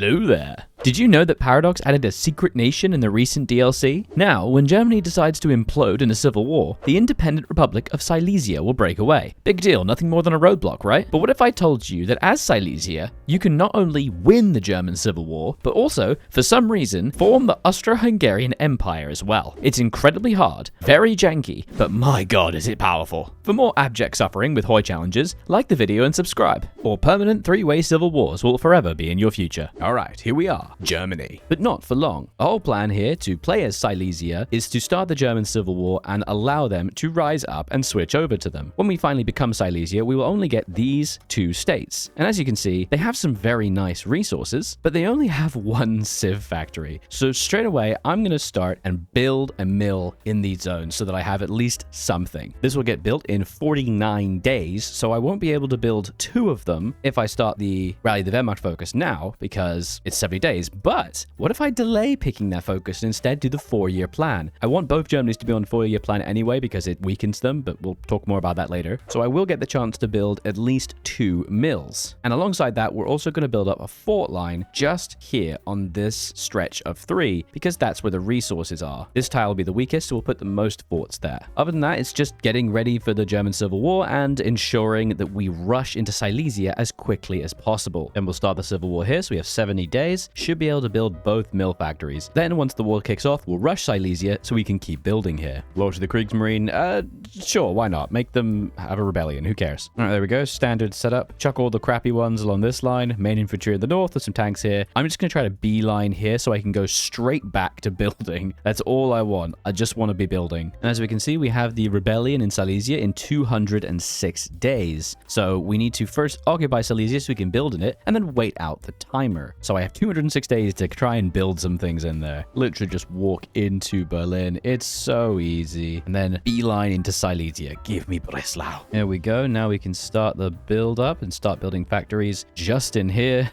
Hello there. Did you know that Paradox added a secret nation in the recent DLC? Now, when Germany decides to implode in a civil war, the independent Republic of Silesia will break away. Big deal, nothing more than a roadblock, right? But what if I told you that as Silesia, you can not only win the German Civil War, but also, for some reason, form the Austro-Hungarian Empire as well? It's incredibly hard, very janky, but my god is it powerful. For more abject suffering with HOI challenges, like the video and subscribe, or permanent three-way civil wars will forever be in your future. Alright, here we are. Germany. But not for long. Our whole plan here to play as Silesia is to start the German Civil War and allow them to rise up and switch over to them. When we finally become Silesia, we will only get these two states. And as you can see, they have some very nice resources, but they only have one civ factory. So straight away, I'm going to start and build a mill in these zones so that I have at least something. This will get built in 49 days, so I won't be able to build two of them if I start the Rally the Wehrmacht focus now, because it's 70 days. But what if I delay picking that focus and instead do the 4-year plan? I want both Germanys to be on the 4-year plan anyway because it weakens them, but we'll talk more about that later. So I will get the chance to build at least 2 mills. And alongside that, we're also going to build up a fort line just here on this stretch of 3 because that's where the resources are. This tile will be the weakest, so we'll put the most forts there. Other than that, it's just getting ready for the German Civil War and ensuring that we rush into Silesia as quickly as possible. Then we'll start the Civil War here, so we have 70 days. Should be able to build both mill factories. Then once the war kicks off, we'll rush Silesia so we can keep building here. Lower to the Kriegsmarine, sure, why not? Make them have a rebellion, who cares? All right, there we go, standard setup. Chuck all the crappy ones along this line, main infantry in the north with some tanks here. I'm just gonna try to beeline here so I can go straight back to building. That's all I want. I just want to be building. And as we can see, we have the rebellion in Silesia in 206 days. So we need to first occupy Silesia so we can build in it and then wait out the timer. So I have 206 days to try and build some things in there. Literally just walk into Berlin. It's so easy. And then beeline into Silesia. Give me Breslau. There we go. Now we can start the build up and start building factories just in here.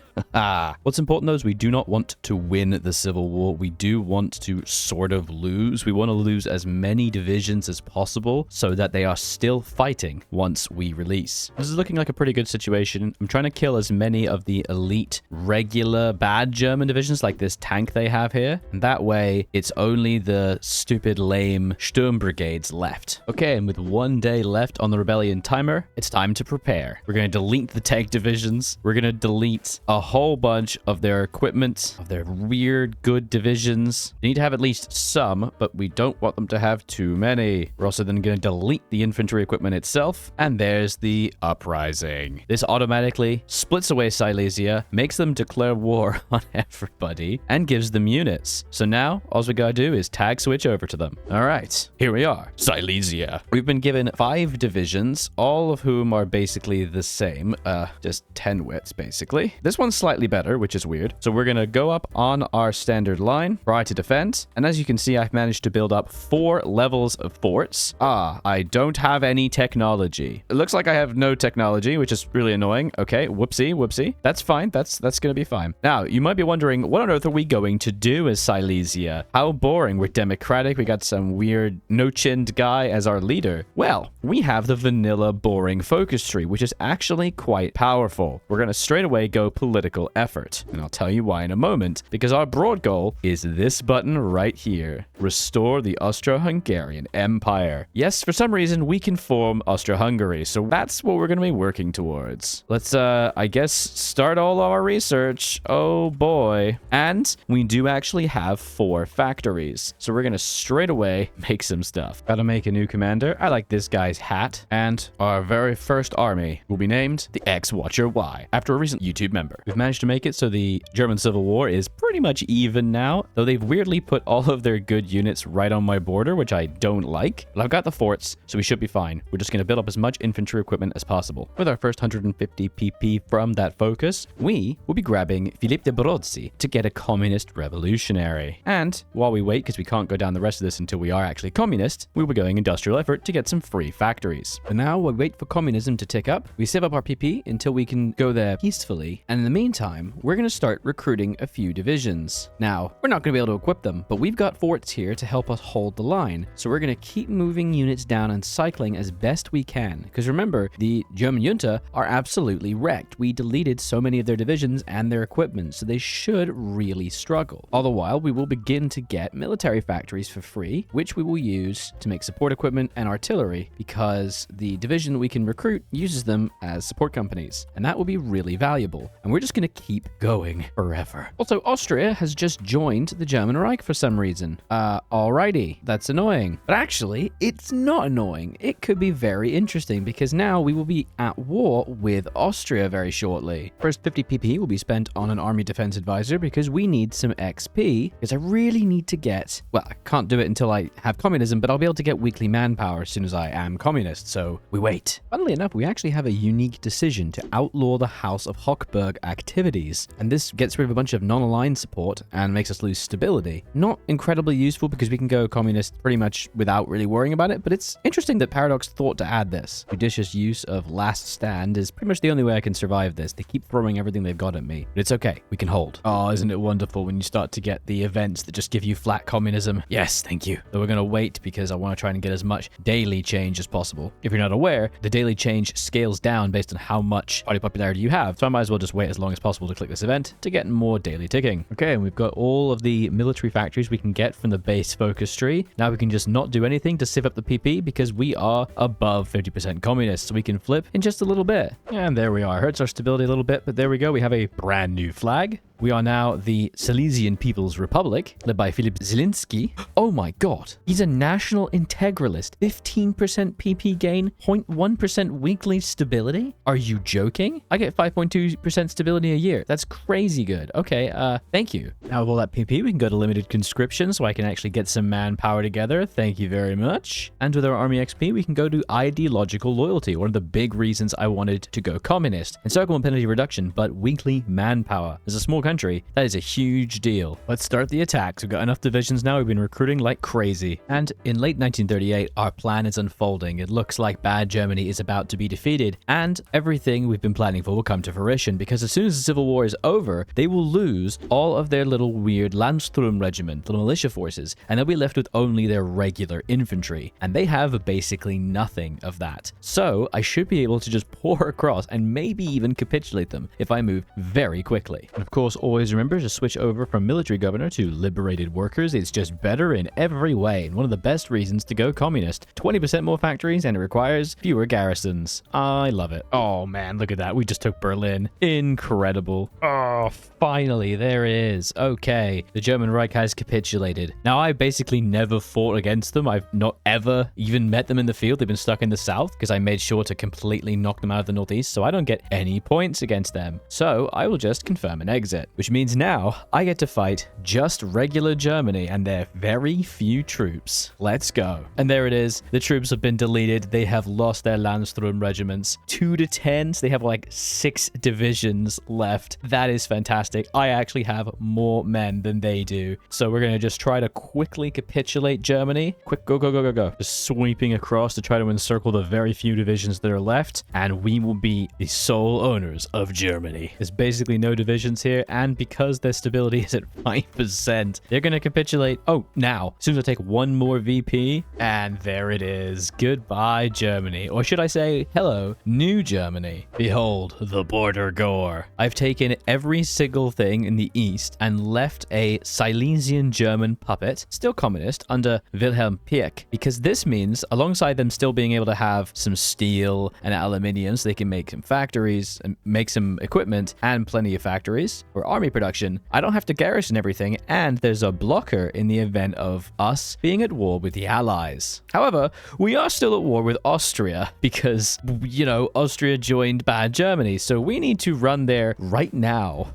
What's important though is we do not want to win the Civil War. We do want to sort of lose. We want to lose as many divisions as possible so that they are still fighting once we release. This is looking like a pretty good situation. I'm trying to kill as many of the elite, regular, bad German divisions like this tank they have here. And that way, it's only the stupid, lame Sturm brigades left. Okay, and with 1 day left on the rebellion timer, it's time to prepare. We're going to delete the tank divisions. We're going to delete a whole bunch of their equipment, of their weird, good divisions. They need to have at least some, but we don't want them to have too many. We're also then going to delete the infantry equipment itself. And there's the uprising. This automatically splits away Silesia, makes them declare war on everybody, and gives them units. So now, all we gotta do is tag switch over to them. All right, here we are, Silesia. We've been given 5 divisions, all of whom are basically the same, just 10 widths, basically. This one's slightly better, which is weird. So we're gonna go up on our standard line, try to defend, and as you can see, I've managed to build up 4 levels of forts. I don't have any technology. It looks like I have no technology, which is really annoying. Okay, whoopsie. That's fine, that's gonna be fine. Now, you might be wondering, what on earth are we going to do as Silesia? How boring. We're democratic. We got some weird no-chinned guy as our leader. Well, we have the vanilla boring focus tree, which is actually quite powerful. We're going to straight away go political effort. And I'll tell you why in a moment, because our broad goal is this button right here. Restore the Austro-Hungarian Empire. Yes, for some reason, we can form Austria-Hungary. So that's what we're going to be working towards. Let's, I guess, start all our research. Oh boy. And we do actually have 4 factories. So we're going to straight away make some stuff. Gotta make a new commander. I like this guy's hat. And our very first army will be named the X-Watcher Y, after a recent YouTube member. We've managed to make it so the German Civil War is pretty much even now, though they've weirdly put all of their good units right on my border, which I don't like. But I've got the forts, so we should be fine. We're just going to build up as much infantry equipment as possible. With our first 150 PP from that focus, we will be grabbing Philippe de Brozzi to get a communist revolutionary. And while we wait, because we can't go down the rest of this until we are actually communist, we will be going industrial effort to get some free factories. For now, we wait for communism to tick up. We save up our PP until we can go there peacefully. And in the meantime, we're going to start recruiting a few divisions. Now, we're not going to be able to equip them, but we've got forts here to help us hold the line. So we're going to keep moving units down and cycling as best we can. Because remember, the German junta are absolutely wrecked. We deleted so many of their divisions and their equipment, so they should really struggle. All the while, we will begin to get military factories for free, which we will use to make support equipment and artillery, because the division that we can recruit uses them as support companies, and that will be really valuable. And we're just going to keep going forever. Also, Austria has just joined the German Reich for some reason. Alrighty, that's annoying. But actually, it's not annoying. It could be very interesting, because now we will be at war with Austria very shortly. First 50 PP will be spent on an army defense advisor, because we need some XP, because I really need to get, well, I can't do it until I have communism, but I'll be able to get weekly manpower as soon as I am communist, so we wait. Funnily enough, we actually have a unique decision to outlaw the House of Hochberg activities, and this gets rid of a bunch of non-aligned support and makes us lose stability. Not incredibly useful, because we can go communist pretty much without really worrying about it, but it's interesting that Paradox thought to add this. Judicious use of last stand is pretty much the only way I can survive this. They keep throwing everything they've got at me, but it's okay. We can hold. Oh, isn't it wonderful when you start to get the events that just give you flat communism? Yes, thank you. So we're going to wait, because I want to try and get as much daily change as possible. If you're not aware, the daily change scales down based on how much party popularity you have, so I might as well just wait as long as possible to click this event to get more daily ticking. Okay, and we've got all of the military factories we can get from the base focus tree. Now we can just not do anything to sieve up the PP, because we are above 50% communist, so we can flip in just a little bit. And there we are. Hurts our stability a little bit, but there we go. We have a brand new flag. We are now the Silesian People's Republic, led by Filip Zielinski. Oh my god. He's a national integralist. 15% PP gain, 0.1% weekly stability? Are you joking? I get 5.2% stability a year. That's crazy good. Okay, thank you. Now with all that PP, we can go to limited conscription, so I can actually get some manpower together. Thank you very much. And with our army XP, we can go to ideological loyalty, one of the big reasons I wanted to go communist. Encirclement penalty reduction, but weekly manpower. There's a small country, that is a huge deal. Let's start the attacks. We've got enough divisions now. We've been recruiting like crazy. And in late 1938, our plan is unfolding. It looks like bad Germany is about to be defeated, and everything we've been planning for will come to fruition, because as soon as the Civil War is over, they will lose all of their little weird Landsturm regiment, little militia forces, and they'll be left with only their regular infantry, and they have basically nothing of that. So I should be able to just pour across and maybe even capitulate them if I move very quickly. And of course, always remember to switch over from military governor to liberated workers. It's just better in every way, and one of the best reasons to go communist. 20% more factories, and it requires fewer garrisons. I love it. Oh man, look at that. We just took Berlin. Incredible. Oh, finally, there it is. Okay, the German Reich has capitulated. Now, I basically never fought against them. I've not ever even met them in the field. They've been stuck in the south, because I made sure to completely knock them out of the northeast, so I don't get any points against them. So I will just confirm an exit, which means now I get to fight just regular Germany and their very few troops. Let's go. And there it is. The troops have been deleted. They have lost their Landsturm regiments 2 to 10. So they have like 6 divisions left. That is fantastic. I actually have more men than they do. So we're going to just try to quickly capitulate Germany. Quick, go, go, go, go, go. Just sweeping across to try to encircle the very few divisions that are left. And we will be the sole owners of Germany. There's basically no divisions here. And because their stability is at 5%, they're going to capitulate. Oh, now, as soon as I take one more VP, and there it is. Goodbye, Germany. Or should I say, hello, New Germany. Behold, the border gore. I've taken every single thing in the east and left a Silesian German puppet, still communist, under Wilhelm Pieck, because this means, alongside them still being able to have some steel and aluminium so they can make some factories and make some equipment and plenty of factories for army production, I don't have to garrison everything, and there's a blocker in the event of us being at war with the Allies. However, we are still at war with Austria because, you know, Austria joined bad Germany, so we need to run there right now.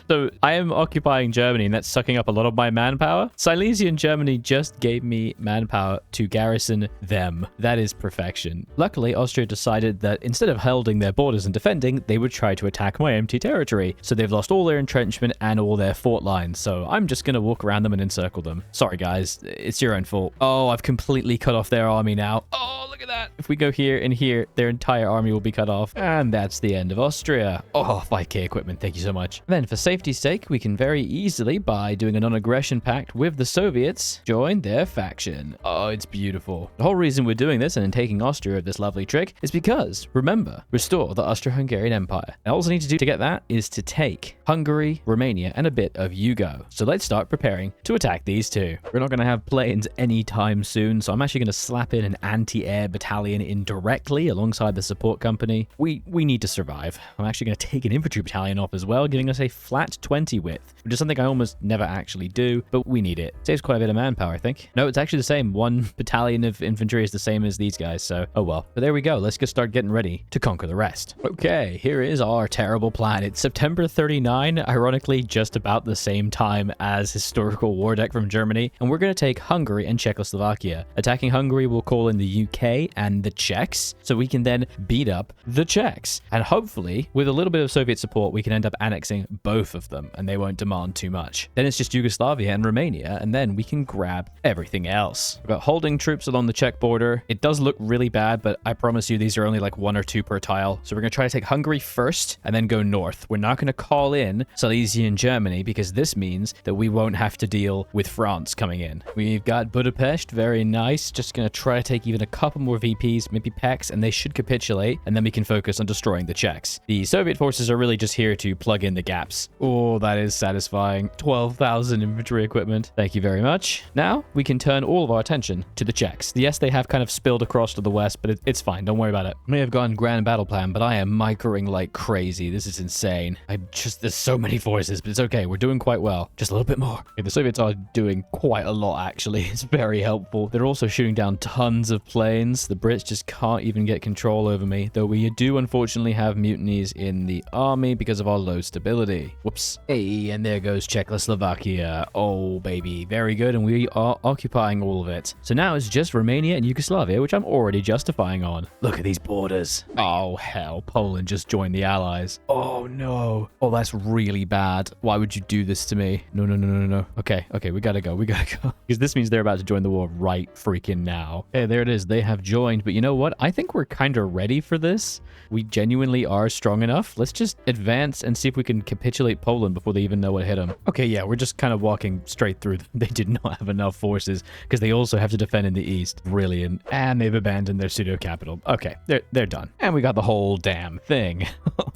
So I am occupying Germany, and that's sucking up a lot of my manpower. Silesian Germany just gave me manpower to garrison them. That is perfection. Luckily, Austria decided that instead of holding their borders and defending, they would try to attack my empty territory. So they've lost all their entrenchment and all their fort lines. So I'm just going to walk around them and encircle them. Sorry, guys. It's your own fault. Oh, I've completely cut off their army now. Oh, look at that. If we go here and here, their entire army will be cut off. And that's the end of Austria. Oh, 5k equipment. Thank you so much. Then for safety's sake, we can very easily, by doing a non-aggression pact with the Soviets, join their faction. Oh, it's beautiful. The whole reason we're doing this and taking Austria with this lovely trick is because, remember, restore the Austro-Hungarian Empire. And all I need to do to get that is to take take Hungary, Romania, and a bit of Yugo. So let's start preparing to attack these two. We're not going to have planes anytime soon, so I'm actually going to slap in an anti-air battalion indirectly alongside the support company. We need to survive. I'm actually going to take an infantry battalion off as well, giving us a flat 20 width, which is something I almost never actually do, but we need it. Saves quite a bit of manpower, I think. No, it's actually the same. One battalion of infantry is the same as these guys, so oh well. But there we go. Let's just start getting ready to conquer the rest. Okay, here is our terrible plan. It's September 39, ironically just about the same time as historical war deck from Germany, and we're going to take Hungary and Czechoslovakia. Attacking Hungary will call in the UK and the Czechs, so we can then beat up the Czechs. And hopefully, with a little bit of Soviet support, we can end up annexing both of them, and they won't demand too much. Then it's just Yugoslavia and Romania, and then we can grab everything else. We've got holding troops along the Czech border. It does look really bad, but I promise you these are only like 1 or 2 per tile. So we're going to try to take Hungary first and then go north. We're not going to call in Silesia and Germany because this means that we won't have to deal with France coming in. We've got Budapest, very nice. Just going to try to take even a couple more VPs, maybe PECs, and they should capitulate, and then we can focus on destroying the Czechs. The Soviet forces are really just here to plug in the gaps. Oh, that is satisfying. 12,000 infantry equipment. Thank you very much. Now we can turn all of our attention to the Czechs. Yes, they have kind of spilled across to the west, but it's fine. Don't worry about it. I may have gone grand battle plan, but I am microing like crazy. This is insane. There's so many forces, but it's okay. We're doing quite well. Just a little bit more. Okay, the Soviets are doing quite a lot, actually. It's very helpful. They're also shooting down tons of planes. The Brits just can't even get control over me, though we do unfortunately have mutinies in the army because of our low stability. Whoops. Hey, and there goes Czechoslovakia. Oh, baby. Very good, and we are occupying all of it. So now it's just Romania and Yugoslavia, which I'm already justifying on. Look at these borders. Oh, hell. Poland just joined the Allies. Oh, no. Oh, that's really bad. Why would you do this to me? No, no, no, no, no. Okay, we gotta go. We gotta go. Because this means they're about to join the war right freaking now. Hey, there it is. They have joined. But you know what? I think we're kind of ready for this. We genuinely are strong enough. Let's just advance and see if we can capitulate Poland before they even know what hit them. Okay, yeah, we're just kind of walking straight through them. They did not have enough forces because they also have to defend in the east. Brilliant. And they've abandoned their pseudo capital. Okay, they're done. And we got the whole damn thing.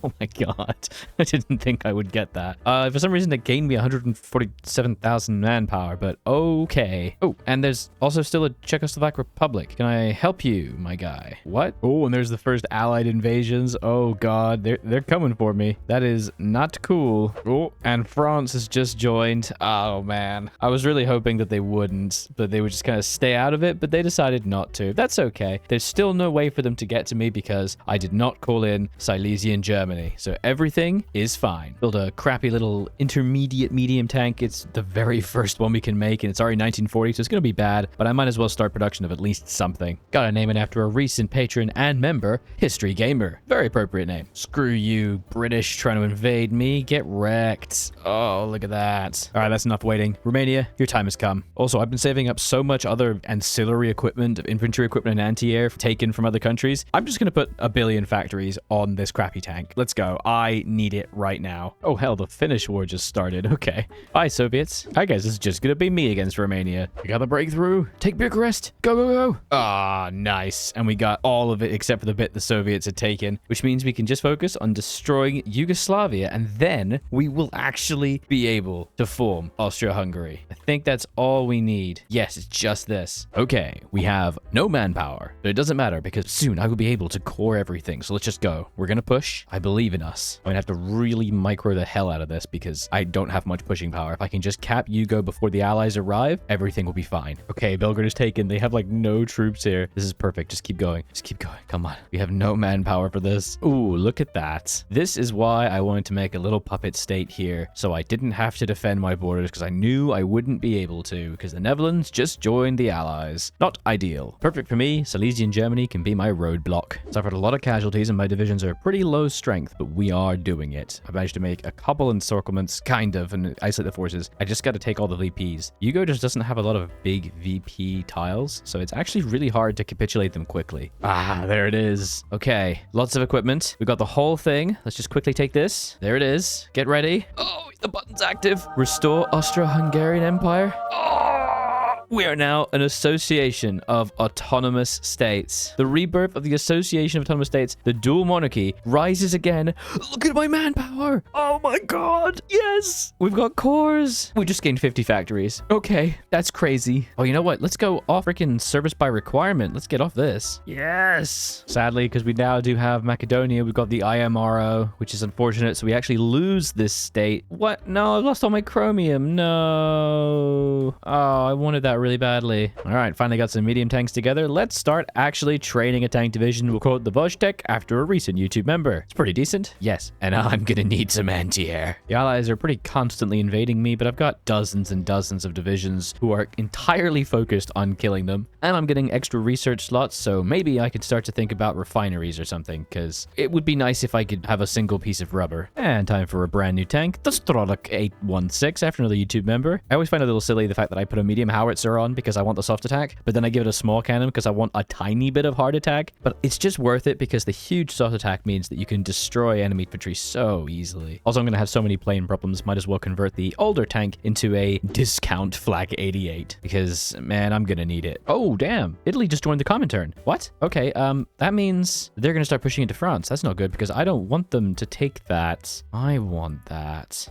Oh my god. I didn't think I would get that. For some reason, it gained me 147,000 manpower, but okay. Oh, and there's also still a Czechoslovak Republic. Can I help you, my guy? What? Oh, and there's the first Allied invasions. Oh god, they're coming for me. That is not cool. Oh, and France has just joined. Oh man. I was really hoping that they wouldn't, but they would just kind of stay out of it, but they decided not to. That's okay. There's still no way for them to get to me because I did not call in Silesia and Germany. So everything is fine. Build a crappy little intermediate medium tank. It's the very first one we can make, and it's already 1940, so it's going to be bad, but I might as well start production of at least something. Gotta name it after a recent patron and member, History Gamer. Very appropriate name. Screw you, British trying to invade me. Get wrecked. Oh, look at that. All right, that's enough waiting. Romania, your time has come. Also, I've been saving up so much other ancillary equipment, infantry equipment and anti-air taken from other countries. I'm just going to put a billion factories on this crappy tank. Let's go. I need it right now. Oh, hell, the Finnish war just started. Okay. Bye, Soviets. I guess it's just going to be me against Romania. We got the breakthrough. Take Bucharest. Go, go, go. Ah, nice. And we got all of it except for the bit the Soviets had taken, which means we can just focus on destroying Yugoslavia, and then we will actually be able to form Austria-Hungary. I think that's all we need. Yes, it's just this. Okay, we have no manpower, but it doesn't matter because soon I will be able to core everything. So let's just go. We're going to push. I believe in us. I'm going to have to really micro the hell out of this because I don't have much pushing power. If I can just cap Yugo before the Allies arrive, everything will be fine. Okay, Belgrade is taken. They have like no troops here. This is perfect. Just keep going. Just keep going. Come on. We have no manpower for this. Ooh, look at that. This is why I wanted to make a little puppet state here, so I didn't have to defend my borders because I knew I wouldn't be able to because the Netherlands just joined the Allies. Not ideal. Perfect for me. Silesia and Germany can be my roadblock. Suffered a lot of casualties and my divisions are pretty low strength, but we are doing it. I've managed to make a couple encirclements, kind of, and isolate the forces. I just got to take all the VPs. Yugo just doesn't have a lot of big VP tiles, so it's actually really hard to capitulate them quickly. Ah, there it is. Okay, lots of equipment. We got the whole thing. Let's just quickly take this. There it is. Get ready. Oh, the button's active. Restore Austro-Hungarian Empire. Oh! We are now an association of autonomous states. The rebirth of the Association of Autonomous States, the dual monarchy, rises again. Look at my manpower. Oh my god. Yes. We've got cores. We just gained 50 factories. Okay, that's crazy. Oh, you know what? Let's go off freaking service by requirement. Let's get off this. Yes. Sadly, because we now do have Macedonia, we've got the IMRO, which is unfortunate. So we actually lose this state. What? No, I lost all my chromium. No. Oh, I wanted that really badly. All right, finally got some medium tanks together. Let's start actually training a tank division. We'll call it the Vostek after a recent YouTube member. It's pretty decent. Yes, and I'm gonna need some anti-air. The allies are pretty constantly invading me, but I've got dozens and dozens of divisions who are entirely focused on killing them. And I'm getting extra research slots, so maybe I could start to think about refineries or something, because it would be nice if I could have a single piece of rubber. And time for a brand new tank, the Strolok 816 after another YouTube member. I always find it a little silly the fact that I put a medium howitzer on because I want the soft attack, but then I give it a small cannon because I want a tiny bit of hard attack. But it's just worth it because the huge soft attack means that you can destroy enemy infantry so easily. Also, I'm going to have so many plane problems, might as well convert the older tank into a discount Flak 88 because, man, I'm going to need it. Oh, damn. Italy just joined the Comintern. What? Okay, that means they're going to start pushing into France. That's not good because I don't want them to take that. I want that.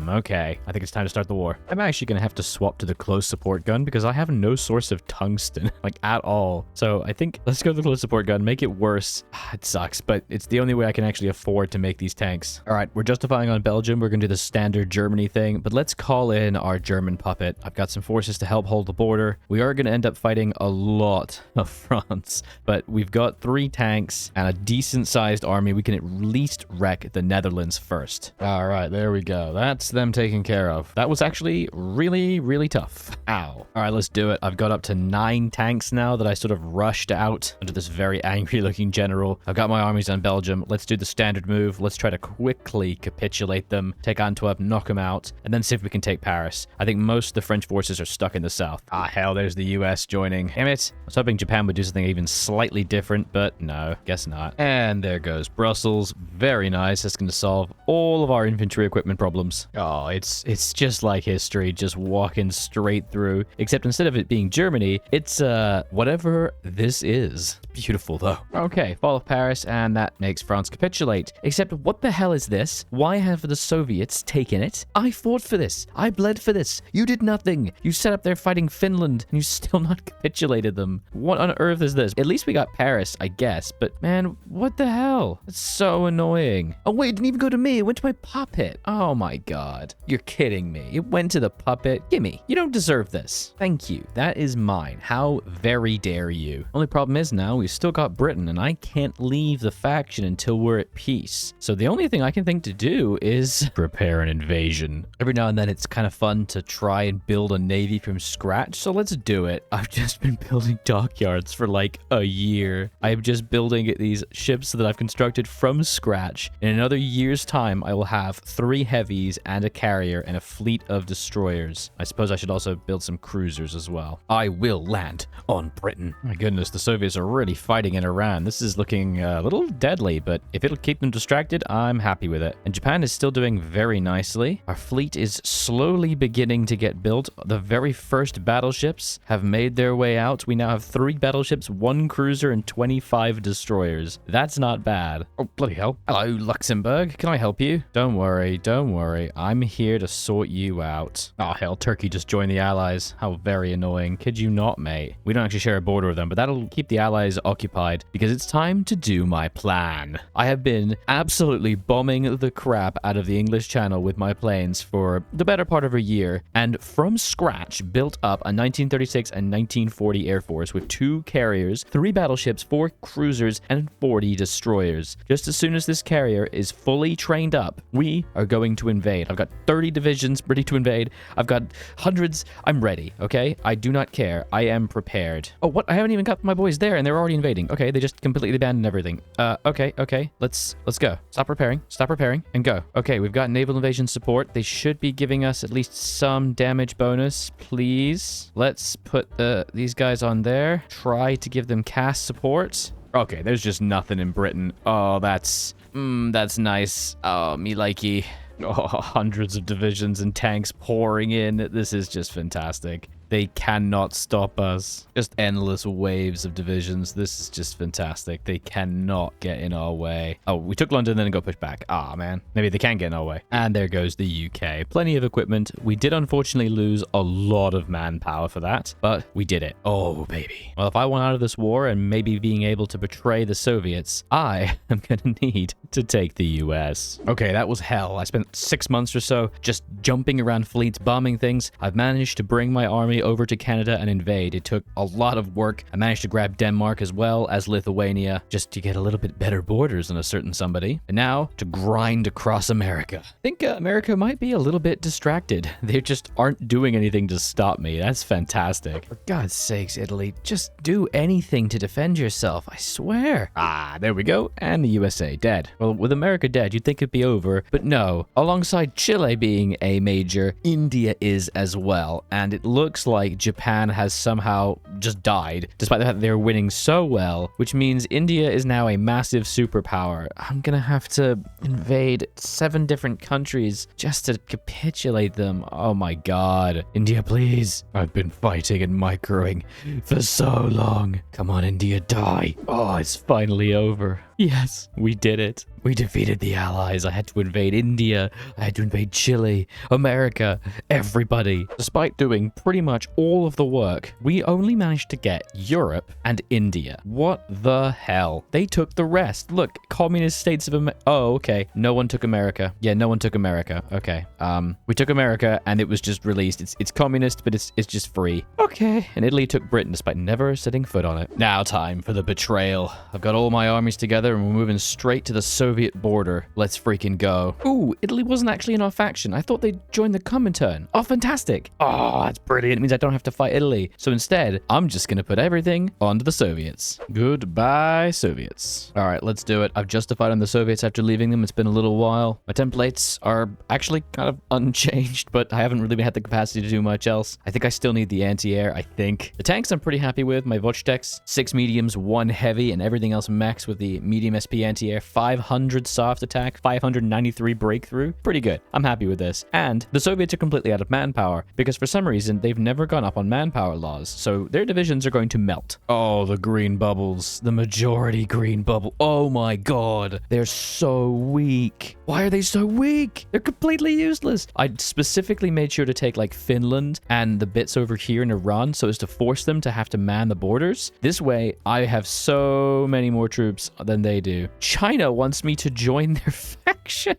Okay. I think it's time to start the war. I'm actually going to have to swap to the close support gun because I have no source of tungsten, like, at all. So I think let's go to the close support gun, make it worse. It sucks, but it's the only way I can actually afford to make these tanks. All right, we're justifying on Belgium. We're going to do the standard Germany thing, but let's call in our German puppet. I've got some forces to help hold the border. We are going to end up fighting a lot of France, but we've got 3 tanks and a decent sized army. We can at least wreck the Netherlands first. All right, there we go. That's them taken care of. That was actually really, really tough. Ow. All right, let's do it. I've got up to 9 tanks now that I sort of rushed out under this very angry looking general. I've got my armies on Belgium. Let's do the standard move. Let's try to quickly capitulate them, take Antwerp, knock them out, and then see if we can take Paris. I think most of the French forces are stuck in the south. Ah, hell, there's the US joining. Damn it. I was hoping Japan would do something even slightly different, but no, guess not. And there goes Brussels. Very nice. That's going to solve all of our infantry equipment problems. Oh, it's just like history, just walking straight through, except instead of it being Germany, it's whatever this is. Beautiful though. Okay, fall of Paris, and that makes France capitulate. Except what the hell is this? Why have the Soviets taken it? I fought for this. I bled for this. You did nothing. You sat up there fighting Finland, and you still not capitulated them. What on earth is this? At least we got Paris, I guess, but man, what the hell? It's so annoying. Oh wait, it didn't even go to me. It went to my puppet. Oh my god. You're kidding me. It went to the puppet. Gimme. You don't deserve this. Thank you. That is mine. How very dare you. Only problem is now we've still got Britain, and I can't leave the faction until we're at peace. So the only thing I can think to do is prepare an invasion. Every now and then it's kind of fun to try and build a navy from scratch, so let's do it. I've just been building dockyards for like a year. I'm just building these ships that I've constructed from scratch. In another year's time, I will have 3 heavies and a carrier and a fleet of destroyers. I suppose I should also build some cruisers as well. I will land on Britain. My goodness, the Soviets are really fighting in Iran. This is looking a little deadly, but if it'll keep them distracted, I'm happy with it. And Japan is still doing very nicely. Our fleet is slowly beginning to get built. The very first battleships have made their way out. We now have 3 battleships, 1 cruiser, and 25 destroyers. That's not bad. Oh, bloody hell. Hello, Luxembourg. Can I help you? Don't worry, don't worry. I'm here to sort you out. Oh, hell, Turkey just joined the Allies. How very annoying. Kid you not, mate. We don't actually share a border with them, but that'll keep the Allies occupied because it's time to do my plan. I have been absolutely bombing the crap out of the English Channel with my planes for the better part of a year, and from scratch built up a 1936 and 1940 Air Force with 2 carriers, 3 battleships, 4 cruisers, and 40 destroyers. Just as soon as this carrier is fully trained up, we are going to invade. I've got 30 divisions ready to invade. I've got hundreds. I'm ready, okay? I do not care. I am prepared. Oh, what? I haven't even got my boys there, and they're already invading. Okay, they just completely abandoned everything. Okay. Let's go. Stop repairing, and go. Okay, we've got naval invasion support. They should be giving us at least some damage bonus, please. Let's put these guys on there. Try to give them cast support. Okay, there's just nothing in Britain. Oh, that's nice. Oh, me likey. Oh, hundreds of divisions and tanks pouring in. This is just fantastic. They cannot stop us. Just endless waves of divisions. This is just fantastic. They cannot get in our way. Oh, we took London then got pushed back. Ah, man. Maybe they can get in our way. And there goes the UK. Plenty of equipment. We did unfortunately lose a lot of manpower for that, but we did it. Oh, baby. Well, if I want out of this war and maybe being able to betray the Soviets, I am gonna need to take the US. Okay, that was hell. I spent 6 months or so just jumping around fleets, bombing things. I've managed to bring my army over to Canada and invade. It took a lot of work. I managed to grab Denmark as well as Lithuania just to get a little bit better borders than a certain somebody. And now to grind across America. I think America might be a little bit distracted. They just aren't doing anything to stop me. That's fantastic. For God's sakes, Italy, just do anything to defend yourself. I swear. Ah, there we go. And the USA dead. Well, with America dead, you'd think it'd be over, but no. Alongside Chile being a major, India is as well. And it looks like Japan has somehow just died, despite the fact that they're winning so well, which means India is now a massive superpower. I'm gonna have to invade 7 different countries just to capitulate them. Oh my god. India, please. I've been fighting and microing for so long. Come on, India, die. Oh, it's finally over. Yes, we did it. We defeated the Allies. I had to invade India. I had to invade Chile, America, everybody. Despite doing pretty much all of the work, we only managed to get Europe and India. What the hell? They took the rest. Look, communist states of America. Oh, okay. No one took America. Yeah, no one took America. Okay. We took America and it was just released. It's communist, but it's just free. Okay. And Italy took Britain despite never setting foot on it. Now time for the betrayal. I've got all my armies together and we're moving straight to the Soviet border. Let's freaking go. Ooh, Italy wasn't actually in our faction. I thought they'd join the Comintern. Oh, fantastic. Oh, that's brilliant. It means I don't have to fight Italy. So instead, I'm just going to put everything onto the Soviets. Goodbye, Soviets. All right, let's do it. I've justified on the Soviets after leaving them. It's been a little while. My templates are actually kind of unchanged, but I haven't really had the capacity to do much else. I think I still need the anti-air, I think. The tanks I'm pretty happy with. My Vochtechs, 6 mediums, 1 heavy, and everything else max with the medium SP anti-air, 500 soft attack, 593 breakthrough. Pretty good. I'm happy with this. And the Soviets are completely out of manpower because for some reason they've never gone up on manpower laws, so their divisions are going to melt. Oh, the green bubbles. The majority green bubble. Oh my god. They're so weak. Why are they so weak? They're completely useless. I specifically made sure to take like Finland and the bits over here in Iran so as to force them to have to man the borders. This way, I have so many more troops than they do. China wants me to join their faction.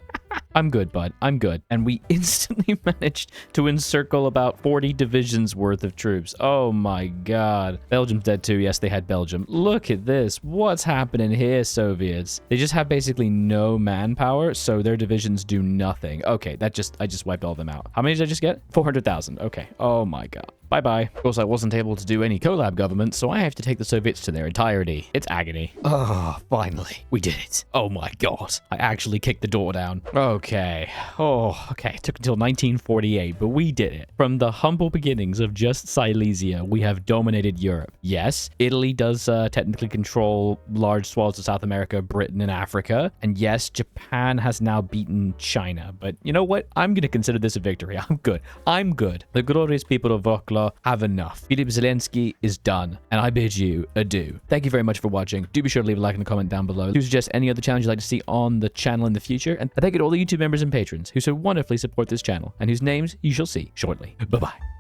I'm good, bud. I'm good. And we instantly managed to encircle about 40 divisions worth of troops. Oh my god. Belgium's dead too. Yes, they had Belgium. Look at this. What's happening here, Soviets? They just have basically no manpower, so their divisions do nothing. Okay, I just wiped all of them out. How many did I just get? 400,000. Okay. Oh my god. Bye-bye. Of course, I wasn't able to do any collab government, so I have to take the Soviets to their entirety. It's agony. Oh, finally. We did it. Oh my god. I actually kicked the door down. Okay. Oh, okay. It took until 1948, but we did it. From the humble beginnings of just Silesia, we have dominated Europe. Yes, Italy does technically control large swaths of South America, Britain, and Africa. And yes, Japan has now beaten China. But you know what? I'm going to consider this a victory. I'm good. I'm good. The glorious people of Wroclaw have enough. Filip Zelensky is done, and I bid you adieu. Thank you very much for watching. Do be sure to leave a like and a comment down below. Do suggest any other challenge you'd like to see on the channel in the future, and thank you to all the YouTube members and patrons who so wonderfully support this channel, and whose names you shall see shortly. Bye-bye.